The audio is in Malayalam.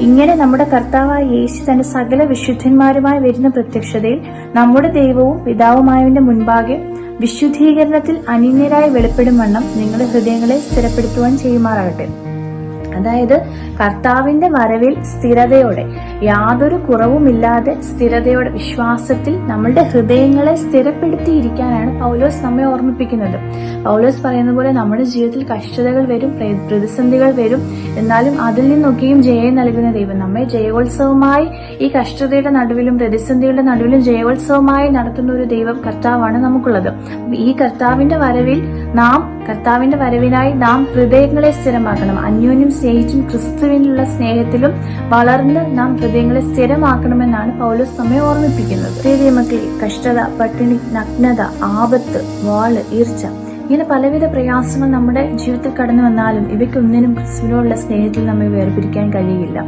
ഇങ്ങനെ നമ്മുടെ കർത്താവായ യേശു തന്റെ സകല വിശുദ്ധന്മാരുമായി വരുന്ന പ്രത്യക്ഷതയിൽ നമ്മുടെ ദൈവവും പിതാവുമായവന്റെ മുൻപാകെ വിശുദ്ധീകരണത്തിൽ അനന്യരായി വെളിപ്പെടും വണ്ണം നിങ്ങളുടെ ഹൃദയങ്ങളെ സ്ഥിരപ്പെടുത്തുവാൻ ചെയ്യുമാറാകട്ടെ. അതായത് കർത്താവിന്റെ വരവിൽ സ്ഥിരതയോടെ, യാതൊരു കുറവുമില്ലാതെ സ്ഥിരതയോടെ വിശ്വാസത്തിൽ നമ്മളുടെ ഹൃദയങ്ങളെ സ്ഥിരപ്പെടുത്തിയിരിക്കാനാണ് പൗലോസ് നമ്മെ ഓർമ്മിപ്പിക്കുന്നത്. പൗലോസ് പറയുന്ന പോലെ നമ്മുടെ ജീവിതത്തിൽ കഷ്ടതകൾ വരും, പ്രതിസന്ധികൾ വരും. എന്നാലും അതിൽ നിന്നൊക്കെയും ജയം നൽകുന്ന ദൈവം നമ്മെ ജയോത്സവമായി ഈ കഷ്ടതയുടെ നടുവിലും പ്രതിസന്ധികളുടെ നടുവിലും ജയോത്സവമായി നടത്തുന്ന ഒരു ദൈവം കർത്താവാണ് നമുക്കുള്ളത്. ഈ കർത്താവിന്റെ വരവിനായി നാം ഹൃദയങ്ങളെ സ്ഥിരമാക്കണം. അന്യോന്യം സ്നേഹിച്ചും ക്രിസ്തുവിനുള്ള സ്നേഹത്തിലും വളർന്ന് നാം ഹൃദയങ്ങളെ സ്ഥിരമാക്കണമെന്നാണ് പൗലോസ് നമ്മെ ഓർമ്മിപ്പിക്കുന്നത്. മക്കളെ, കഷ്ടത, പട്ടിണി, നഗ്നത, ആപത്ത്, വാള്, ഈർച്ച, ഇങ്ങനെ പലവിധ പ്രയാസങ്ങൾ നമ്മുടെ ജീവിതത്തിൽ കടന്നു വന്നാലും ഇവയ്ക്കൊന്നിനും ക്രിസ്തുവിനോടുള്ള സ്നേഹത്തിൽ നമ്മെ വേർപിരിക്കാൻ കഴിയില്ല.